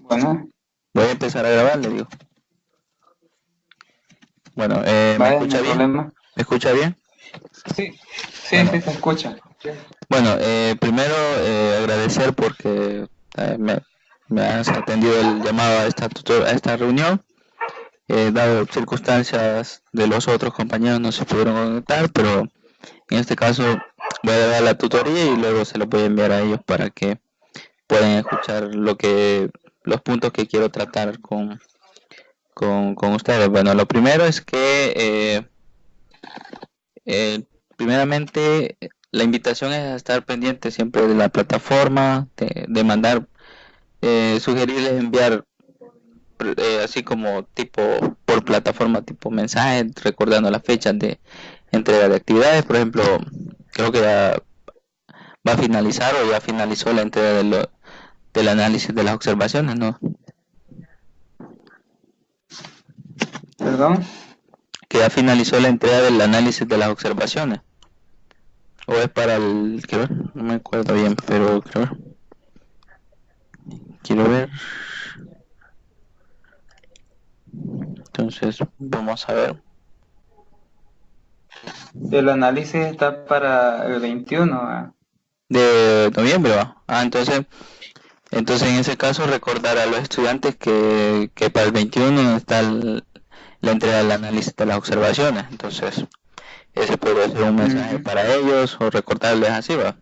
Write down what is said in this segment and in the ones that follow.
Bueno, Voy a empezar a grabar, le digo. Bueno, ¿me vaya, no escucha hay bien? problema. ¿Me escucha bien? Sí, sí, Bueno, sí, se escucha. bueno, primero agradecer porque me has atendido el llamado a a esta reunión. Dado circunstancias de los otros compañeros no se pudieron conectar, pero en este caso voy a dar la tutoría y luego se lo voy a enviar a ellos para que puedan escuchar los puntos que quiero tratar con ustedes. Bueno, lo primero es que primeramente, la invitación es a estar pendiente siempre de la plataforma, de mandar, sugerirles enviar, así como tipo por plataforma, tipo mensajes, recordando las fechas de entrega de actividades. Por ejemplo, creo que ya va a finalizar o ya finalizó la entrega del análisis de las observaciones, ¿no? Perdón. Que ya finalizó la entrega del análisis de las observaciones. O es para el, quiero ver, no me acuerdo bien, pero quiero ver. Entonces, vamos a ver. El análisis está para el 21. De noviembre va. Entonces en ese caso recordar a los estudiantes que para el 21 está la entrega del análisis de las observaciones. Entonces, ese podría ser un mensaje Ujú, para ellos o recordarles así va.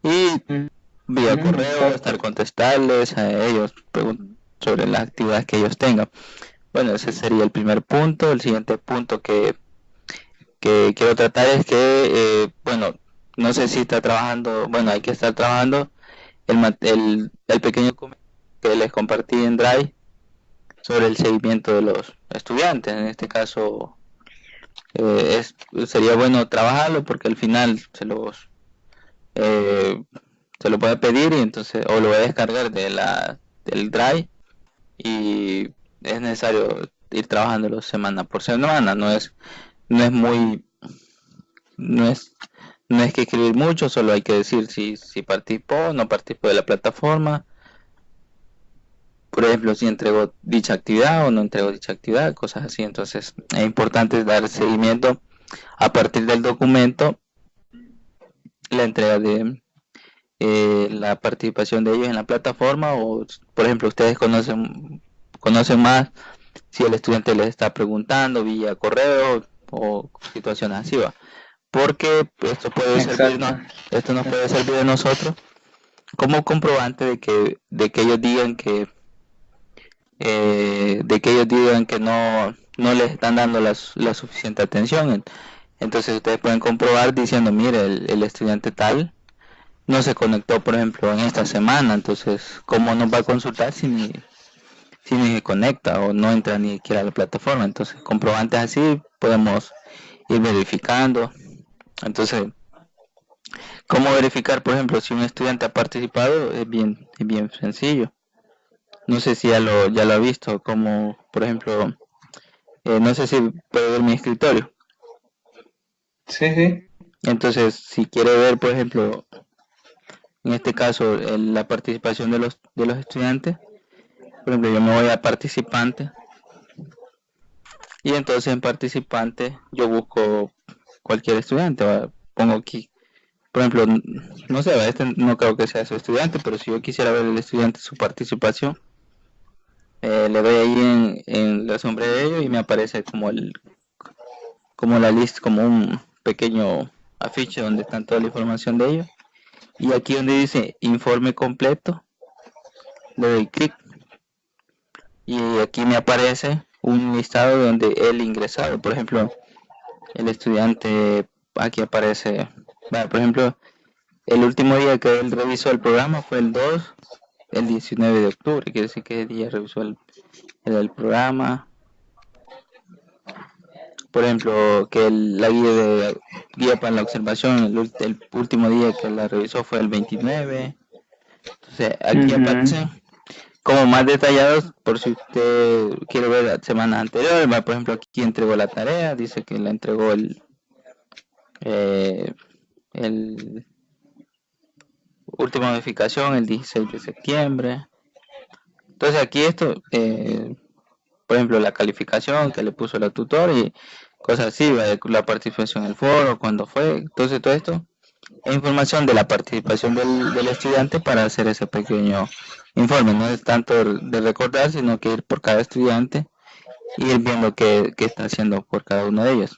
Y vía ujú, correo estar exacto. contestarles a ellos sobre las actividades que ellos tengan. Bueno, ese sería el primer punto. El siguiente punto que quiero tratar es que, bueno, no sé si está trabajando, bueno, hay que estar trabajando el pequeño documento que les compartí en Drive sobre el seguimiento de los estudiantes. En este caso, sería bueno trabajarlo porque al final eh, se lo puede pedir y entonces, o lo voy a descargar del Drive y es necesario ir trabajándolo semana por semana. No es muy, no es No es que escribir mucho, solo hay que decir si participó o no participó de la plataforma. Por ejemplo, si entregó dicha actividad o no entregó dicha actividad, cosas así. Entonces, es importante dar seguimiento a partir del documento, la entrega de la participación de ellos en la plataforma o, por ejemplo, ustedes conocen más si el estudiante les está preguntando vía correo o situaciones así, va. Porque Exacto. esto nos puede servir a nosotros como comprobante de que ellos digan que no les están dando la suficiente atención. Entonces ustedes pueden comprobar diciendo, mire, el estudiante tal no se conectó, por ejemplo, en esta semana, entonces, ¿cómo nos va a consultar si ni se conecta o no entra ni siquiera a la plataforma? Entonces, comprobantes así podemos ir verificando. Entonces, ¿cómo verificar, por ejemplo, si un estudiante ha participado? Es bien sencillo. No sé si ya lo ha visto, como por ejemplo, no sé si puede ver mi escritorio. Sí, sí. Entonces, si quiere ver, por ejemplo, en este caso, la participación de los estudiantes, por ejemplo, yo me voy a participante y entonces en participante yo busco cualquier estudiante, ¿va? Pongo aquí, por ejemplo, no sé, este no creo que sea su estudiante, pero si yo quisiera ver el estudiante su participación, le doy ahí en la sombra de ello y me aparece como la lista, como un pequeño afiche donde están toda la información de ellos. Y aquí donde dice informe completo, le doy clic y aquí me aparece un listado donde él ingresado. Por ejemplo, el estudiante, aquí aparece, bueno, por ejemplo, el último día que él revisó el programa fue el 19 de octubre, quiere decir que ese día revisó el programa. Por ejemplo, que la guía para la observación, el último día que la revisó fue el 29. Entonces, aquí Ujú, aparecen como más detallados por si usted quiere ver las semanas anteriores. Por ejemplo, aquí entregó la tarea, dice que la entregó eh, el última modificación el 16 de septiembre. Entonces aquí esto, por ejemplo, la calificación que le puso la tutor y cosas así, la participación en el foro, cuándo fue, entonces todo esto es información de la participación del estudiante para hacer ese pequeño informe. No es tanto de recordar, sino que ir por cada estudiante y ir viendo qué está haciendo por cada uno de ellos.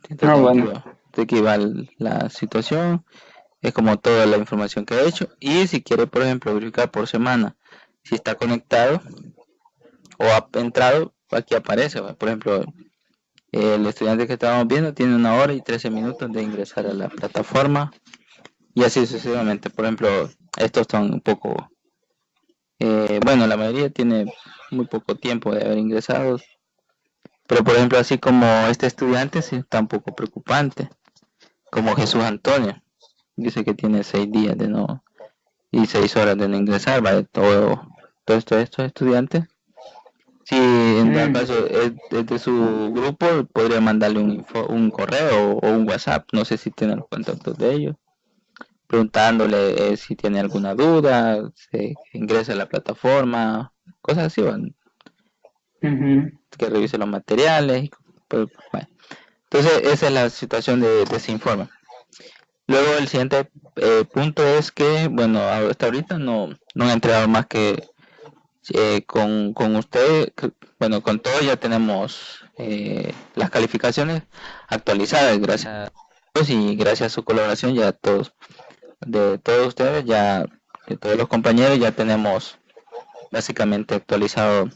Entonces Bueno. de aquí va la situación, es como toda la información que he hecho. Y si quiere, por ejemplo, verificar por semana si está conectado o ha entrado, aquí aparece, ¿va? Por ejemplo, el estudiante que estábamos viendo tiene 1 hora y 13 minutos de ingresar a la plataforma y así sucesivamente. Por ejemplo, estos son un poco, bueno, la mayoría tiene muy poco tiempo de haber ingresado, pero por ejemplo, así como este estudiante sí está un poco preocupante, como Jesús Antonio, dice que tiene 6 días de no y 6 horas de no ingresar, ¿vale? Todo estos estudiantes. Si en tal caso es de su grupo, podría mandarle un correo o un WhatsApp, no sé si tiene los contactos de ellos, preguntándole si tiene alguna duda, si ingresa a la plataforma, cosas así, ¿vale? Que revise los materiales. Pues, bueno. Entonces, esa es la situación de ese informe. Luego, el siguiente punto es que, bueno, hasta ahorita no han entregado más que con usted, bueno, con todo ya tenemos las calificaciones actualizadas, gracias a Dios y gracias a su colaboración ya de todos ustedes, ya de todos los compañeros ya tenemos básicamente actualizado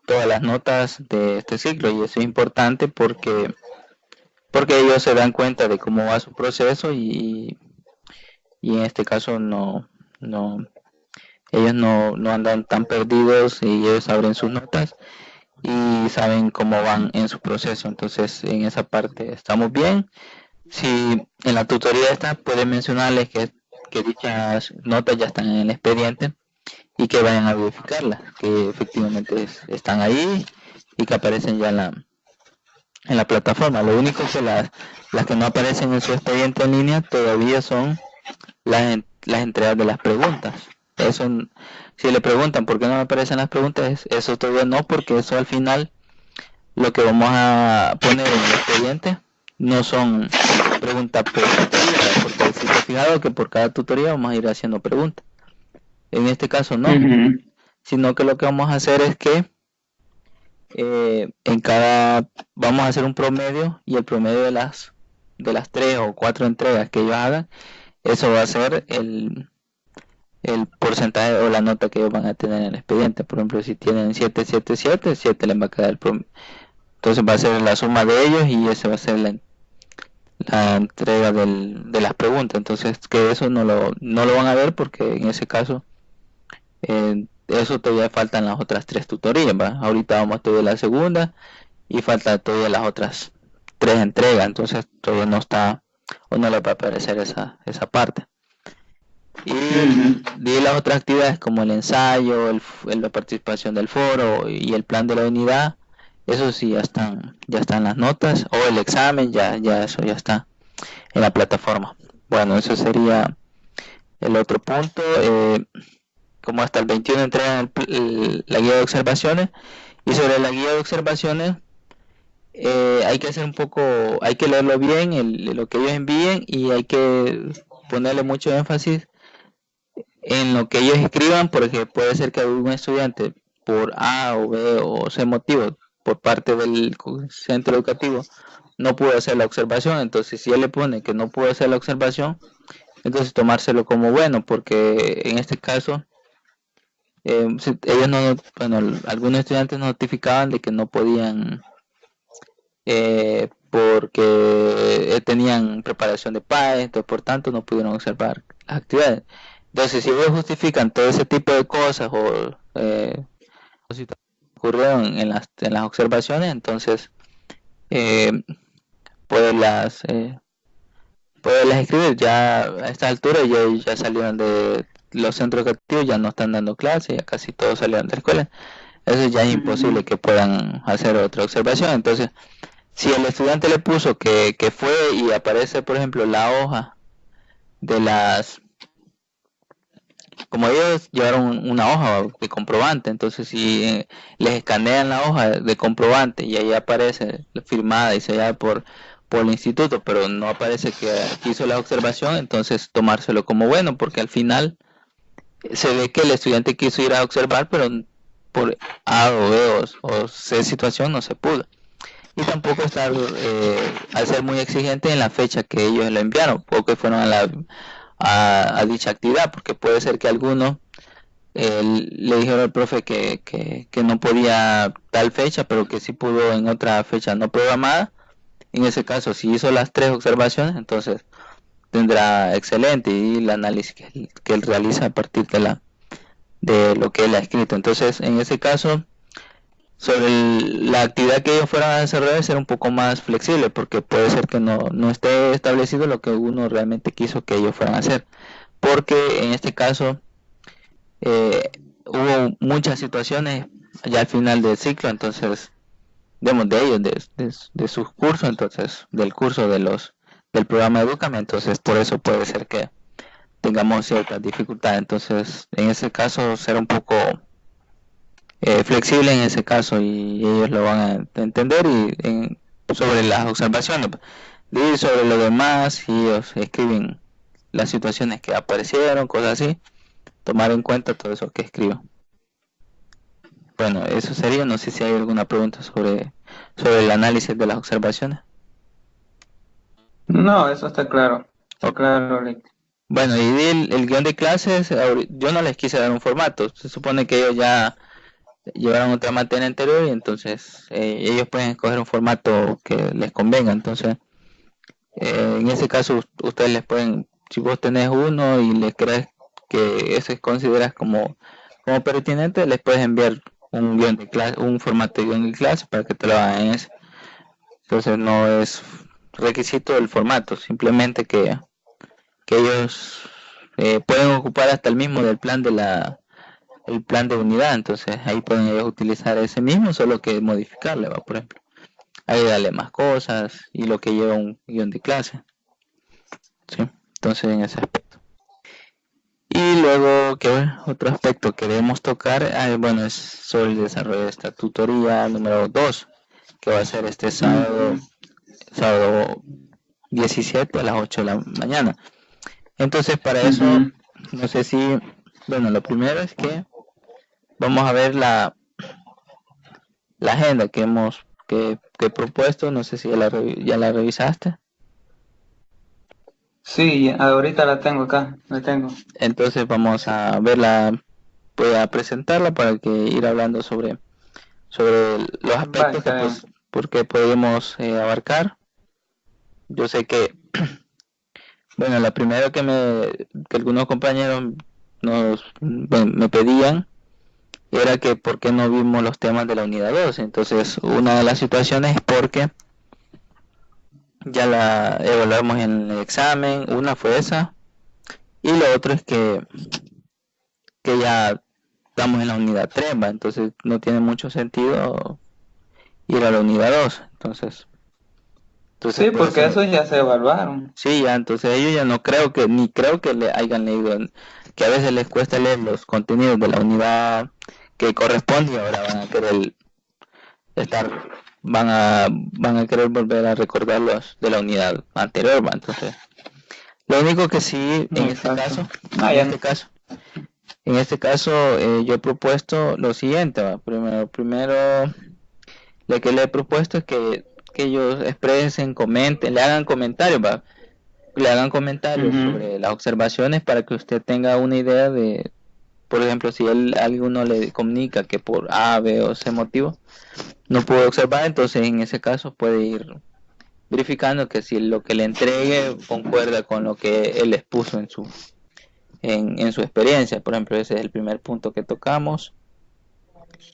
todas las notas de este ciclo y eso es importante porque ellos se dan cuenta de cómo va su proceso y en este caso no ellos no andan tan perdidos y ellos abren sus notas y saben cómo van en su proceso. Entonces, en esa parte estamos bien. Si en la tutoría está, puede mencionarles que dichas notas ya están en el expediente y que vayan a verificarlas, que efectivamente están ahí y que aparecen ya en la plataforma. Lo único que las que no aparecen en su expediente en línea todavía son las entregas de las preguntas. Eso, si le preguntan por qué no me aparecen las preguntas, eso todavía no, porque eso al final lo que vamos a poner en el expediente no son preguntas por tutoría, porque si te has fijado que por cada tutoría vamos a ir haciendo preguntas. En este caso no, sino que lo que vamos a hacer es que vamos a hacer un promedio y el promedio de las 3 o 4 entregas que ellos hagan, eso va a ser el porcentaje o la nota que ellos van a tener en el expediente. Por ejemplo, si tienen 777, 7 les va a quedar el promedio. Entonces va a ser la suma de ellos y esa va a ser la entrega de las preguntas. Entonces que eso no lo van a ver porque en ese caso eso todavía faltan las otras 3 tutorías, ¿va? Ahorita vamos todavía la segunda y falta todavía las otras 3 entregas. Entonces todavía no está o no le va a aparecer esa parte. Y de las otras actividades como el ensayo, la participación del foro y el plan de la unidad, eso sí ya están las notas, o el examen, ya eso ya está en la plataforma. Bueno, eso sería el otro punto. Como hasta el 21 entregan la guía de observaciones, y sobre la guía de observaciones hay que hacer hay que leerlo bien, lo que ellos envíen, y hay que ponerle mucho énfasis en lo que ellos escriban, porque puede ser que algún estudiante por A o B o C motivo por parte del centro educativo no pudo hacer la observación. Entonces si él le pone que no pudo hacer la observación, entonces tomárselo como bueno, porque en este caso ellos algunos estudiantes notificaban de que no podían porque tenían preparación de PAE, entonces por tanto no pudieron observar las actividades. Entonces, si ellos justifican todo ese tipo de cosas o si ocurrieron en las observaciones, entonces puedes escribir. Ya a esta altura ya salieron de los centros educativos, ya no están dando clases, ya casi todos salieron de la escuela. Eso ya es imposible que puedan hacer otra observación. Entonces, si el estudiante le puso que fue y aparece, por ejemplo, la hoja de las como ellos llevaron una hoja de comprobante, entonces si les escanean la hoja de comprobante y ahí aparece firmada y sellada por el instituto, pero no aparece que hizo la observación, entonces tomárselo como bueno, porque al final se ve que el estudiante quiso ir a observar, pero por A o B o C situación no se pudo. Y tampoco estar al ser muy exigente en la fecha que ellos lo enviaron o que fueron a dicha actividad, porque puede ser que alguno le dijeron al profe que no podía tal fecha, pero que sí pudo en otra fecha no programada. En ese caso, si hizo las 3 observaciones, entonces tendrá excelente y el análisis que él realiza a partir de lo que él ha escrito. Entonces, en ese caso, sobre la actividad que ellos fueran a desarrollar, ser un poco más flexible, porque puede ser que no esté establecido lo que uno realmente quiso que ellos fueran a hacer, porque en este caso hubo muchas situaciones ya al final del ciclo, entonces de ellos, de sus cursos, entonces del curso del programa Educame, entonces por eso puede ser que tengamos ciertas dificultades. Entonces en ese caso ser un poco flexible en ese caso y ellos lo van a entender y sobre las observaciones y sobre lo demás, y ellos escriben las situaciones que aparecieron, cosas así, tomar en cuenta todo eso que escribo. Bueno, eso sería. No sé si hay alguna pregunta sobre el análisis de las observaciones. No, eso está claro. Está claro, Rick. Bueno, y el guión de clases, yo no les quise dar un formato. Se supone que ellos ya llevaron otra materia anterior y entonces ellos pueden escoger un formato que les convenga. Entonces, en ese caso, ustedes les pueden, si vos tenés uno y les crees que eso consideras como pertinente, les puedes enviar un guión de clase, un formato de guión de clase para que te lo hagan en ese. Entonces no es requisito del formato, simplemente que ellos pueden ocupar hasta el mismo del plan el plan de unidad, entonces ahí pueden ellos utilizar ese mismo, solo que modificarle, por ejemplo, ahí darle más cosas y lo que lleva un guión de clase, ¿sí? Entonces en ese aspecto. Y luego, otro aspecto que debemos tocar, bueno, es sobre el desarrollo de esta tutoría número 2, que va a ser este sábado 17 a las 8 de la mañana. Entonces, para eso, no sé si, bueno, lo primero es que vamos a ver la agenda que he propuesto, no sé si ya la revisaste. Sí, ahorita la tengo acá, la tengo. Entonces vamos a verla, voy a presentarla para que ir hablando sobre los aspectos porque podemos abarcar. Yo sé que, bueno, la primera que algunos compañeros me pedían era que por qué no vimos los temas de la unidad 2. Entonces, una de las situaciones es porque ya la evaluamos en el examen, una fue esa, y lo otro es que ya estamos en la unidad 3, entonces no tiene mucho sentido ir a la unidad 2, entonces sí, porque eso ya se evaluaron. Sí, ya, entonces ellos ya no creo que le hayan leído, que a veces les cuesta leer los contenidos de la unidad que corresponde y ahora van a querer van a querer volver a recordar los de la unidad anterior, entonces lo único que sí en este caso yo he propuesto lo siguiente, primero lo que le he propuesto es que ellos expresen, comenten, le hagan comentarios sobre las observaciones para que usted tenga una idea de, por ejemplo, si alguno le comunica que por A, B o C motivo no pudo observar, entonces en ese caso puede ir verificando que si lo que le entregue concuerda con lo que él expuso en su experiencia. Por ejemplo, ese es el primer punto que tocamos.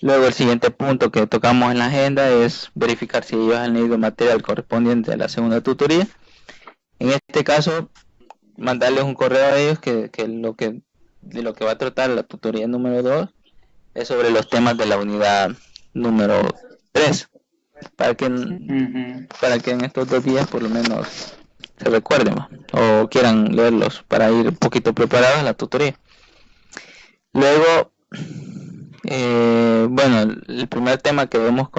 Luego el siguiente punto que tocamos en la agenda es verificar si ellos han leído material correspondiente a la segunda tutoría. En este caso, mandarles un correo a ellos que de lo que va a tratar la tutoría número 2 es sobre los temas de la unidad número 3, para que en estos 2 días por lo menos se recuerden o quieran leerlos para ir un poquito preparados a la tutoría. Luego, bueno, el primer tema que debemos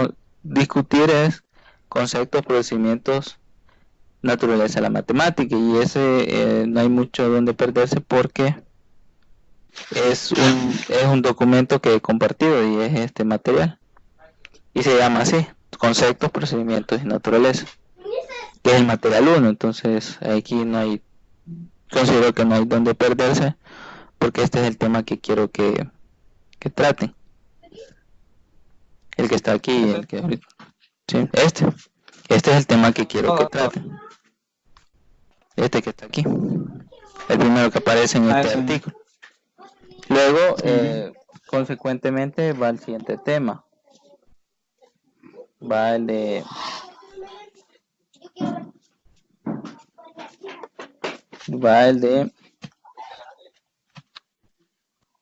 discutir es conceptos, procedimientos, naturaleza de la matemática, y ese no hay mucho donde perderse porque es un documento que he compartido y es este material y se llama así: conceptos, procedimientos y naturaleza, que es el material 1. Entonces aquí considero que no hay donde perderse porque este es el tema que quiero que traten, el que está aquí, el que ahorita, sí, este es el tema que quiero que traten, este que está aquí, el primero que aparece en este artículo. Luego, consecuentemente, va el siguiente tema. Va el de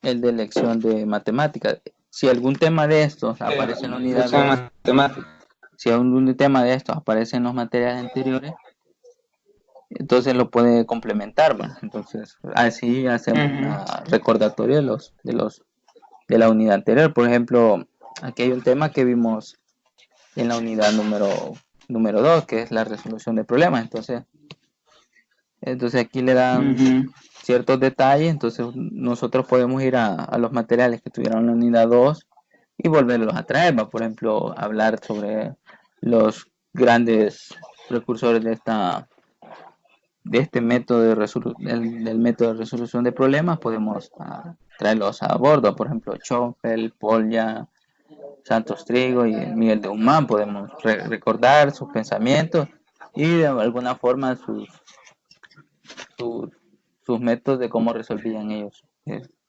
elección de matemáticas. Si algún tema de estos aparece en la unidad 2, si algún tema de estos aparece en los materiales anteriores, entonces lo puede complementar, ¿va? Entonces así hacemos recordatorio de la unidad anterior. Por ejemplo, aquí hay un tema que vimos en la unidad número 2, que es la resolución de problemas. Entonces aquí le dan ciertos detalles. Entonces nosotros podemos ir a los materiales que tuvieron en la unidad 2 y volverlos a traer, ¿va? Por ejemplo, hablar sobre los grandes precursores de este método del método de resolución de problemas. Podemos traerlos a bordo, por ejemplo, Schoenfeld, Polya, Santos Trigo y Miguel de Humán. Podemos recordar sus pensamientos y de alguna forma sus métodos de cómo resolvían ellos,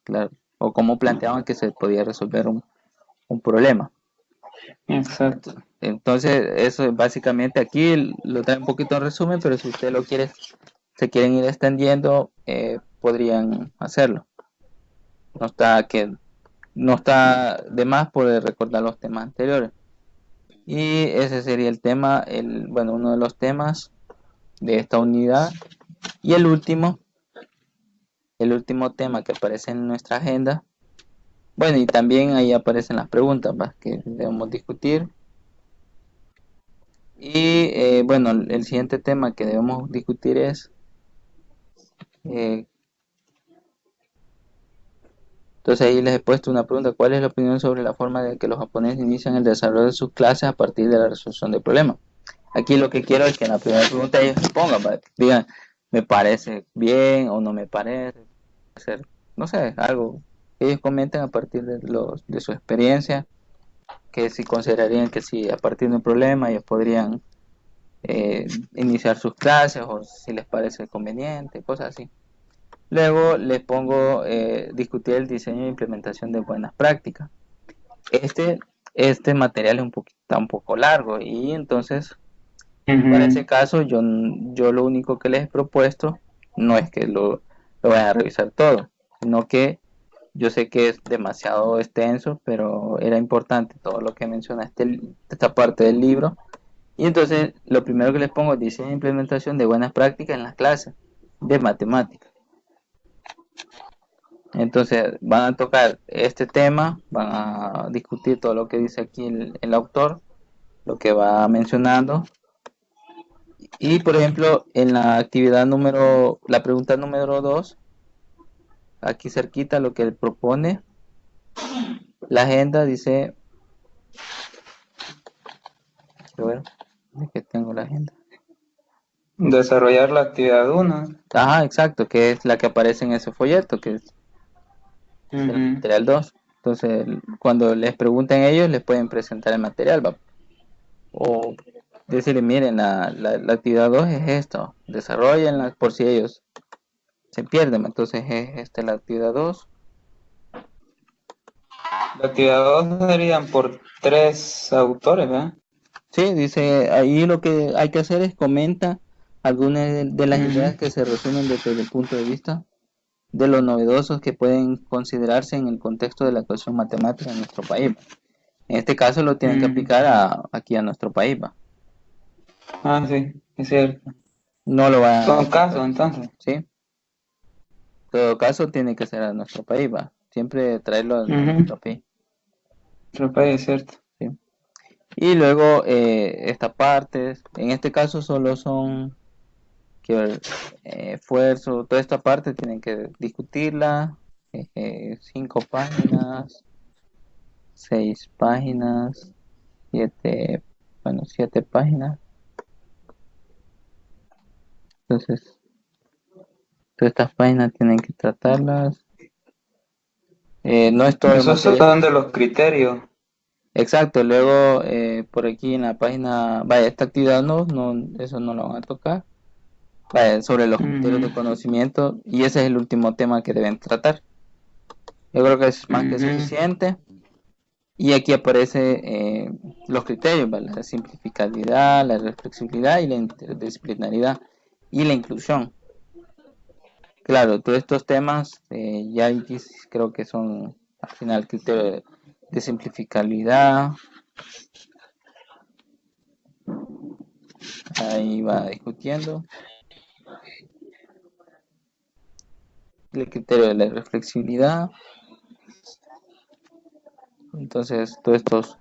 claro, o cómo planteaban que se podía resolver un problema. Exacto. Entonces, eso básicamente aquí lo trae un poquito en resumen, pero si ustedes se quieren ir extendiendo, podrían hacerlo. No está de más poder recordar los temas anteriores. Y ese sería el tema, uno de los temas de esta unidad. Y el último tema que aparece en nuestra agenda, bueno, y también ahí aparecen las preguntas, ¿va?, que debemos discutir. Y bueno, el siguiente tema que debemos discutir es entonces ahí les he puesto una pregunta: ¿cuál es la opinión sobre la forma de que los japoneses inician el desarrollo de sus clases a partir de la resolución de problemas? Aquí lo que quiero es que en la primera pregunta ellos pongan, digan, me parece bien o no me parece, no sé, algo que ellos comenten a partir de su experiencia, que si considerarían que si a partir de un problema ellos podrían iniciar sus clases, o si les parece conveniente, cosas así. Luego les pongo discutir el diseño e implementación de buenas prácticas. Este material está un poco largo, y entonces para ese caso yo lo único que les he propuesto no es que lo vayan a revisar todo, sino que yo sé que es demasiado extenso, pero era importante todo lo que menciona esta parte del libro. Y entonces lo primero que les pongo es diseño e implementación de buenas prácticas en las clases de matemáticas. Entonces van a tocar este tema, van a discutir todo lo que dice aquí el autor, lo que va mencionando. Y por ejemplo, en la pregunta número 2, aquí cerquita, lo que él propone, la agenda dice, bueno, es que tengo la agenda. Desarrollar la actividad 1. Ajá, exacto, que es la que aparece en ese folleto, que es el material 2. Entonces, cuando les pregunten ellos, les pueden presentar el material, ¿va? O decirle, miren, la actividad 2 es esto, desarrollenla, por si ellos se pierden. Entonces es la actividad 2. La actividad 2 serían por 3 autores, ¿verdad? Sí, dice, ahí lo que hay que hacer es comenta algunas de las ideas que se resumen desde el punto de vista de los novedosos que pueden considerarse en el contexto de la ecuación matemática en nuestro país. En este caso lo tienen que aplicar aquí a nuestro país, ¿va? Ah, sí, es cierto. No lo va a Son aplicar, casos, entonces. ¿sí? En todo caso tiene que ser a nuestro país, ¿va? siempre traerlo en Shopee. Shopee, es cierto. ¿Sí? Y luego esta parte, en este caso solo son que esfuerzo, toda esta parte tienen que discutirla, 5 páginas, 6 páginas, 7 páginas. Entonces, todas estas páginas tienen que tratarlas. No es todo el Esos material. son de los criterios. Exacto, luego por aquí en la página, vaya, esta actividad eso no lo van a tocar. Vaya, sobre los criterios de conocimiento, y ese es el último tema que deben tratar. Yo creo que es más que suficiente. Y aquí aparece los criterios, ¿vale? La simplificabilidad, la reflexibilidad y la interdisciplinaridad y la inclusión. Claro, todos estos temas ya creo que son al final criterios de simplificabilidad. Ahí va discutiendo. El criterio de la reflexibilidad. Entonces, todos estos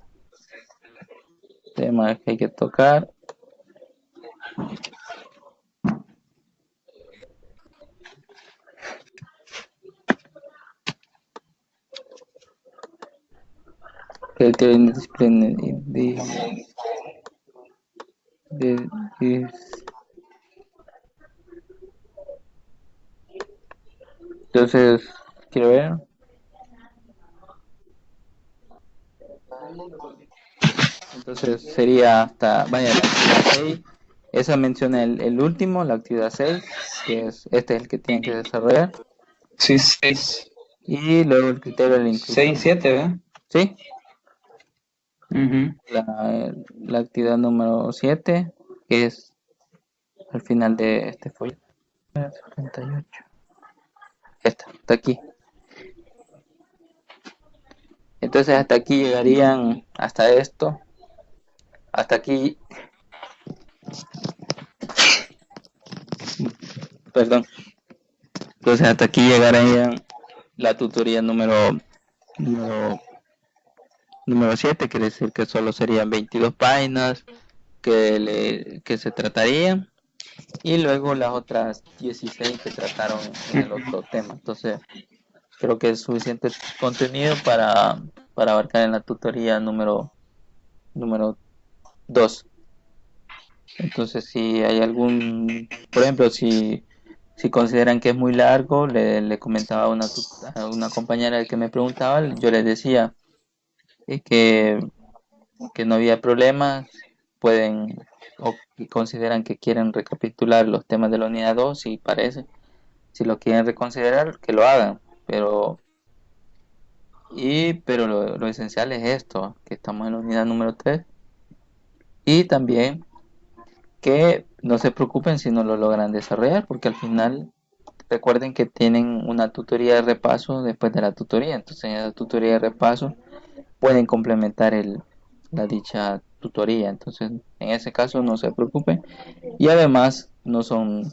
temas que hay que tocar. Criterio de entonces, quiero ver. Entonces sería hasta, vaya, la actividad 6, esa menciona el último, la actividad 6, que es el que tienen que desarrollar. Sí, 6. Y luego el criterio de la inclusión. 6 y 7, ¿verdad? Sí. La actividad número 7, que es al final de este folleto. 78. Hasta aquí. Entonces hasta aquí llegarían, hasta esto. Hasta aquí. Perdón. Entonces hasta aquí llegarían la tutoría número 7, quiere decir que solo serían 22 páginas que se tratarían, y luego las otras 16 que trataron en el otro tema. Entonces creo que es suficiente contenido para abarcar en la tutoría número 2. Entonces, si hay por ejemplo, si consideran que es muy largo, le comentaba a una compañera que me preguntaba, yo le decía que no había problemas, pueden o consideran que quieren recapitular los temas de la unidad 2, si parece, si lo quieren reconsiderar, que lo hagan, pero lo esencial es esto, que estamos en la unidad número 3, y también que no se preocupen si no lo logran desarrollar, porque al final recuerden que tienen una tutoría de repaso después de la tutoría, entonces en esa tutoría de repaso pueden complementar la dicha tutoría. Entonces en ese caso no se preocupen, y además no son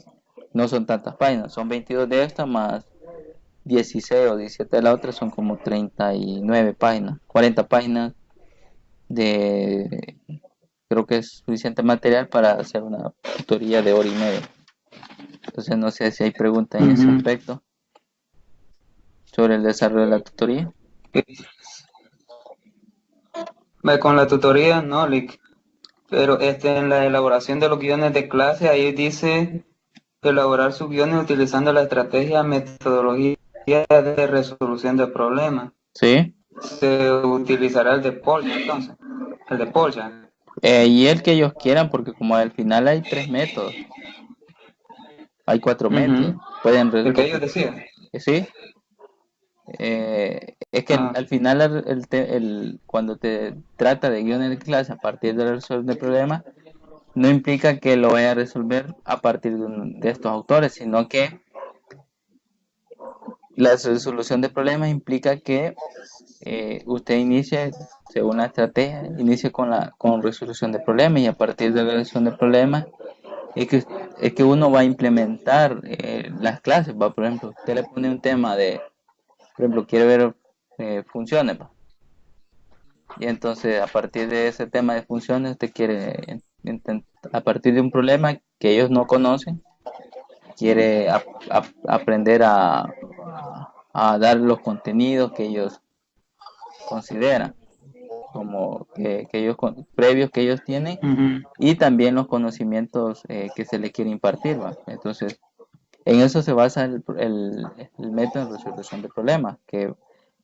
tantas páginas, son 22 de esta más 16 o 17 de la otra, son como 39 páginas, 40 páginas de, creo que es suficiente material para hacer una tutoría de hora y media. Entonces no sé si hay preguntas en ese aspecto sobre el desarrollo de la tutoría. Con la tutoría, no, Lick. Pero en la elaboración de los guiones de clase, ahí dice elaborar sus guiones utilizando la estrategia metodología de resolución de problemas. Sí. Se utilizará el de Polya, entonces. El de Polya. Y el que ellos quieran, porque como al final hay 3 métodos. Hay 4 métodos. Pueden el que ellos decían. Sí. Es que al final cuando te trata de guiones de clase a partir de la resolución de problemas, no implica que lo vaya a resolver a partir de estos autores, sino que la resolución de problemas implica que usted inicie, según la estrategia, inicie con resolución de problemas, y a partir de la resolución de problemas es que uno va a implementar las clases. Por ejemplo, usted le pone un tema de por ejemplo, quiere ver funciones, ¿va? Y entonces a partir de ese tema de funciones, usted quiere, a partir de un problema que ellos no conocen, quiere aprender a dar los contenidos que ellos consideran, como que ellos previos que ellos tienen, Ujú. y también los conocimientos que se le quiere impartir, ¿va? Entonces, en eso se basa el método de resolución de problemas, que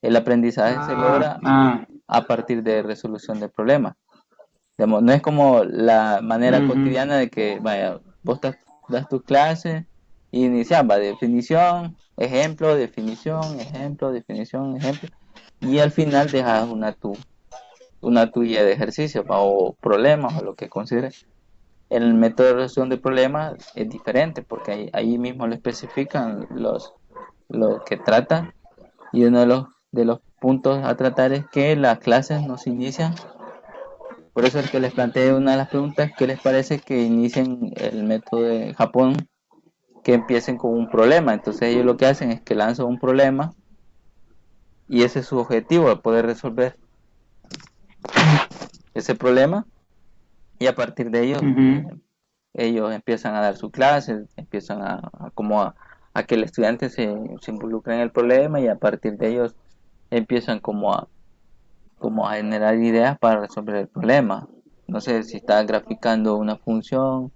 el aprendizaje se logra Ah, a partir de resolución de problemas. Digamos, no es como la manera ujú, cotidiana de que, vaya, vos das tu clase y inicias, va, definición, ejemplo, definición, ejemplo, definición, ejemplo, y al final dejas una tuya de ejercicio, ¿va? O problemas o lo que consideres. El método de resolución de problemas es diferente porque ahí mismo le especifican lo que trata, y uno de los puntos a tratar es que las clases no se inician. Por eso es que les planteé una de las preguntas: ¿qué les parece que inicien el método de Japón, que empiecen con un problema? Entonces ellos lo que hacen es que lanzan un problema y ese es su objetivo, de poder resolver ese problema, y a partir de ujú, ellos empiezan a dar su clase, empiezan a que el estudiante se involucre en el problema, y a partir de ellos empiezan como a generar ideas para resolver el problema. No sé si está graficando una función,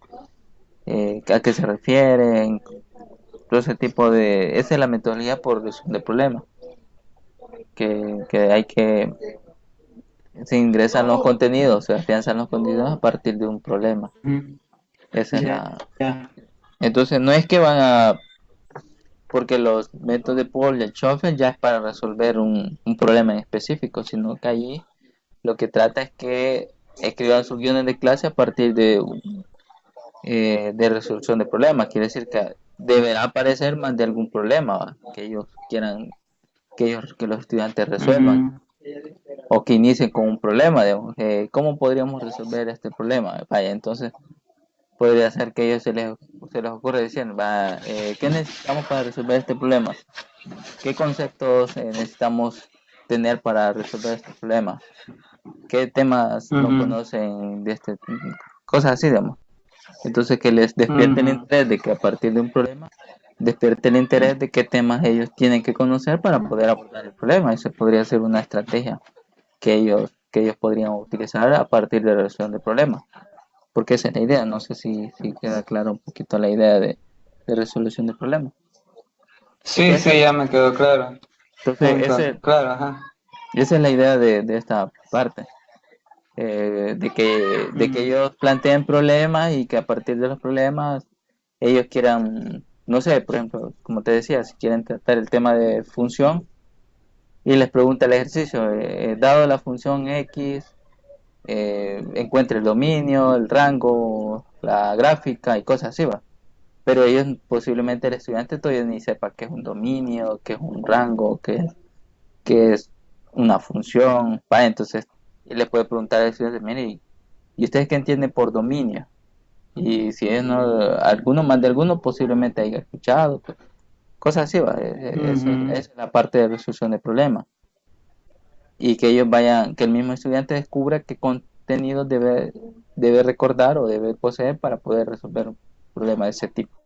a qué se refieren, todo ese tipo de... Esa es la metodología por resolución de problemas, que hay que... Se ingresan los contenidos, se afianzan los contenidos a partir de un problema. ujú. Esa es Ya, la... ya. Entonces no es que van a... Porque los métodos de Paul y el Schoeffer ya es para resolver un problema en específico, sino que allí lo que trata es que escriban sus guiones de clase a partir de resolución de problemas. Quiere decir que deberá aparecer más de algún problema, ¿va? Que ellos quieran que los estudiantes resuelvan, Ujú, o que inicien con un problema, digamos, ¿cómo podríamos resolver este problema? Vaya, entonces podría ser que a ellos se les ocurre diciendo, va, ¿qué necesitamos para resolver este problema? ¿Qué conceptos necesitamos tener para resolver este problema? ¿Qué temas no ujú, conocen de este? Cosas así, digamos. Entonces, que les despierte el ujú, interés de que a partir de un problema, despierte el interés de qué temas ellos tienen que conocer para poder abordar el problema. Eso podría ser una estrategia que ellos podrían utilizar a partir de la resolución del problema. Porque esa es la idea. No sé si queda claro un poquito la idea de resolución del problema. Sí, Entonces, sí, ya me quedó claro. ese, Claro, ajá. esa es la idea de esta parte. De que Mm, ellos planteen problemas y que a partir de los problemas ellos quieran, no sé, por ejemplo, como te decía, si quieren tratar el tema de función y les pregunta el ejercicio, dado la función X, encuentre el dominio, el rango, la gráfica y cosas así, va. Pero ellos, posiblemente el estudiante todavía ni sepa qué es un dominio, qué es un rango, qué es una función, va. Entonces y le puede preguntar al estudiante: mire, ¿y ustedes qué entienden por dominio? Y si es no, alguno más de alguno posiblemente haya escuchado, pues, cosas así, ¿va? Esa ujú, es la parte de resolución de problemas. Y que ellos vayan, que el mismo estudiante descubra qué contenido debe recordar o debe poseer para poder resolver un problema de ese tipo.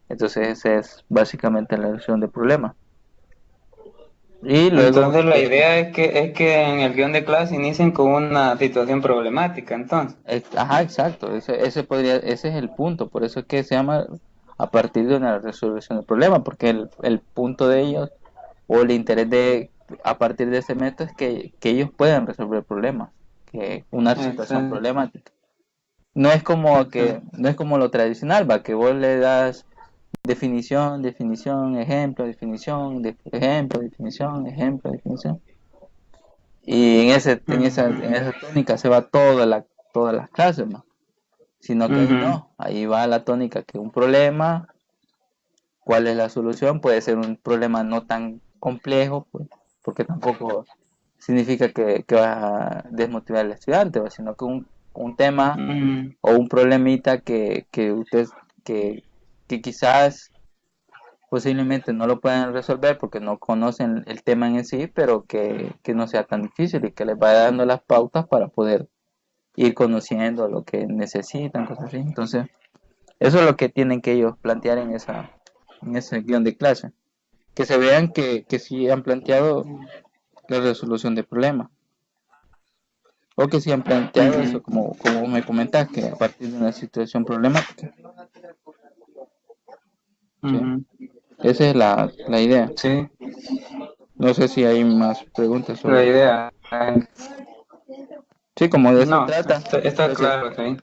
Entonces esa es básicamente la resolución de problemas. Y luego, Entonces la idea es que en el guión de clase inicien con una situación problemática, entonces. ajá, exacto, ese es el punto. Por eso es que se llama a partir de una resolución de problema, porque el punto de ellos, o el interés a partir de ese método, es que ellos puedan resolver problemas, que una situación Exacto, problemática. No es como lo tradicional, va, que vos le das definición, definición, ejemplo, definición, ejemplo, definición, ejemplo, definición. Y en esa tónica se va todas las clases, ¿no? Sino que ahí ujú, no, ahí va la tónica: que un problema, ¿cuál es la solución? Puede ser un problema no tan complejo, pues, porque tampoco significa que va a desmotivar al estudiante, ¿va? Sino que un tema ujú, o un problemita que usted, que, que quizás posiblemente no lo puedan resolver porque no conocen el tema en sí, pero que no sea tan difícil y que les vaya dando las pautas para poder ir conociendo lo que necesitan, cosas así. Entonces, eso es lo que tienen que ellos plantear en ese guión de clase. Que se vean que sí han planteado la resolución del problema. O que sí han planteado eso, como me comentas, que a partir de una situación problemática. ¿Sí? Esa es la idea. Sí, No sé si hay más preguntas la sobre... idea. Sí, como de eso No, trata. está Entonces, claro, sí.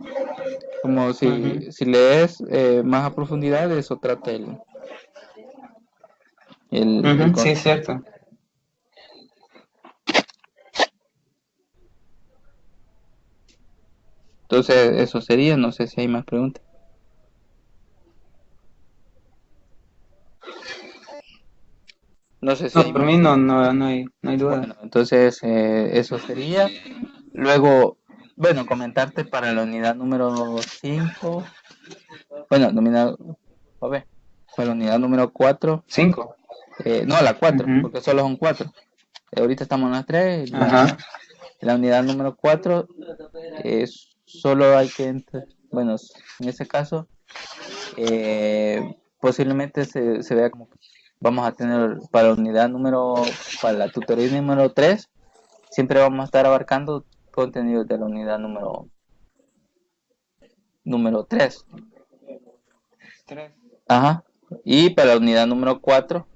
como Ujú, si lees más a profundidad, de eso trata el sí, es concepto. cierto. Entonces, eso sería, no sé si hay más preguntas. No sé si hay No, por más mí preguntas. no hay duda. Bueno, entonces eso sería. Luego, bueno, comentarte para la unidad número 5. Bueno, a ver, para la unidad número 4. 5. No, la 4 Ujú, porque solo son 4. Ahorita estamos en las 3. ajá. La unidad número 4 solo hay que, bueno, en ese caso, posiblemente se vea como que vamos a tener para la tutoría número 3, siempre vamos a estar abarcando contenidos de la unidad número 3. 3. Ajá. Y para la unidad número 4,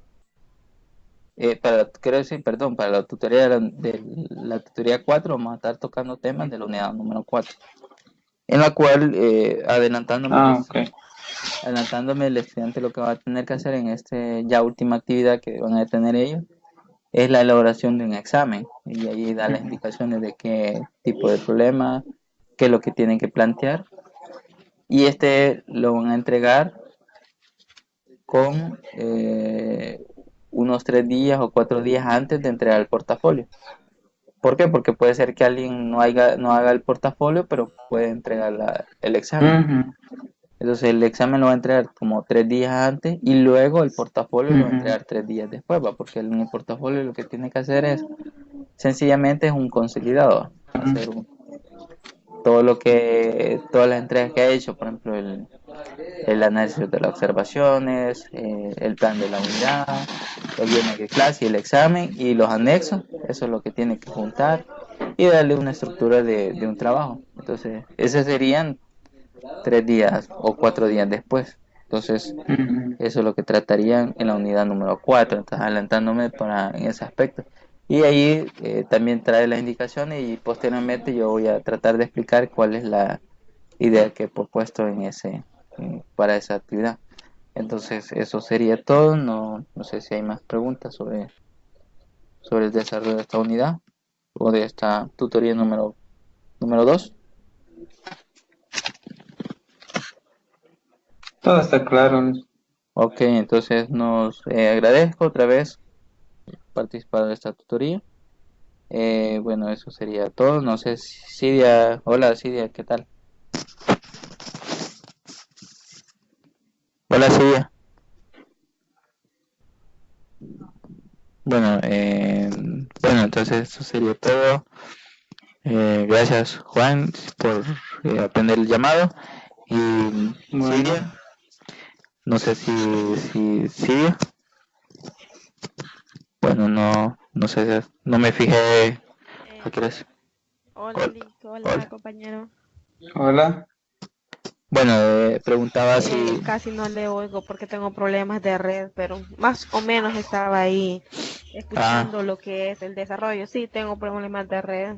quiero decir, perdón, para la tutoría de la tutoría 4 vamos a estar tocando temas de la unidad número 4, en la cual, Ah, ok. adelantándome, el estudiante lo que va a tener que hacer en ya última actividad que van a tener ellos es la elaboración de un examen, y ahí da las Ujú, indicaciones de qué tipo de problema, qué es lo que tienen que plantear, y este lo van a entregar con unos 3 días o 4 días antes de entregar el portafolio. ¿Por qué? Porque puede ser que alguien no haga el portafolio, pero puede entregar el examen. ujú, Entonces el examen lo va a entregar como 3 días antes y luego el portafolio lo va a ujú, entregar 3 días después, ¿va? Porque en el portafolio lo que tiene que hacer es sencillamente es un consolidado, hacer todas las entregas que ha hecho, por ejemplo, el análisis de las observaciones, el plan de la unidad, el guión de clase y el examen y los anexos, eso es lo que tiene que juntar y darle una estructura de un trabajo. Entonces, esos serían 3 días o 4 días después. Entonces, ujú. eso es lo que tratarían en la unidad número 4. Entonces, adelantándome en ese aspecto. Y ahí también trae las indicaciones y posteriormente yo voy a tratar de explicar cuál es la idea que he propuesto para esa actividad. Entonces, eso sería todo. No sé si hay más preguntas sobre el desarrollo de esta unidad o de esta tutoría número 2. Todo está claro. Ok, entonces nos agradezco otra vez participar de esta tutoría. Bueno, eso sería todo. No sé, Sidia, hola Sidia, ¿qué tal? Hola Sidia. Bueno, entonces eso sería todo. Gracias Juan por atender el llamado. Y Bueno, Sidia, no sé si Sidia, bueno, no sé, no me fijé. ¿A Eh, qué eres? hola, Hola, Lick, hola, hola. compañero. hola. Bueno, preguntaba si... Casi no le oigo porque tengo problemas de red, pero más o menos estaba ahí Ah, escuchando lo que es el desarrollo. Sí, tengo problemas de red.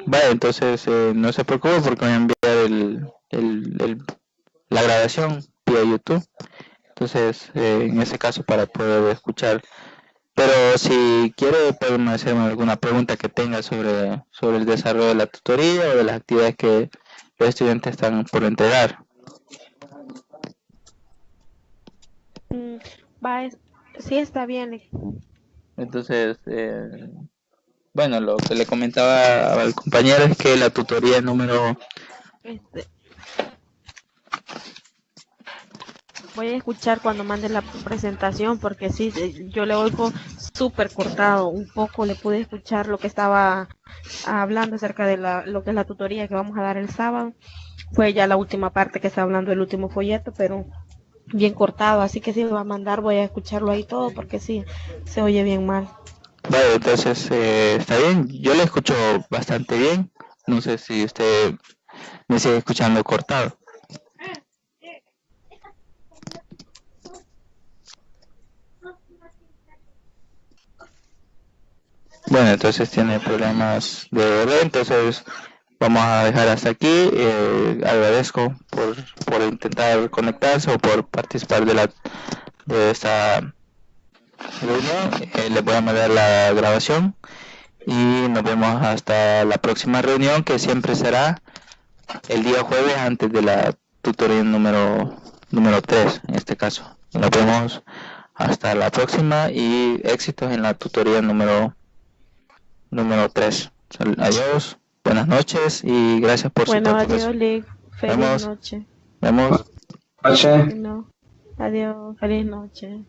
vale, entonces no se preocupe porque voy a enviar la grabación vía YouTube. Entonces, en ese caso, para poder escuchar. Pero si quiere, pueden hacerme alguna pregunta que tenga sobre el desarrollo de la tutoría o de las actividades que los estudiantes están por entregar. Mm, va, sí está bien, Lick. Entonces, bueno, lo que le comentaba al compañero es que la tutoría número Este, Voy a escuchar cuando mande la presentación porque sí, yo le oigo súper cortado. Un poco le pude escuchar lo que estaba hablando acerca de lo que es la tutoría que vamos a dar el sábado. Fue ya la última parte que está hablando del último folleto, pero bien cortado. Así que si lo va a mandar, voy a escucharlo ahí todo porque sí, se oye bien mal. Vale, entonces está bien. Yo le escucho bastante bien. No sé si usted me sigue escuchando cortado. Bueno, entonces tiene problemas de red, entonces vamos a dejar hasta aquí. Agradezco por intentar conectarse o por participar de esta reunión. Les voy a mandar la grabación y nos vemos hasta la próxima reunión, que siempre será el día jueves antes de la tutoría número 3 en este caso. Nos vemos hasta la próxima y éxitos en la tutoría número 3. Adiós, buenas noches y gracias por su participación. Adiós, Lick. Feliz noche. Vemos. Noche. No. Adiós, feliz noche.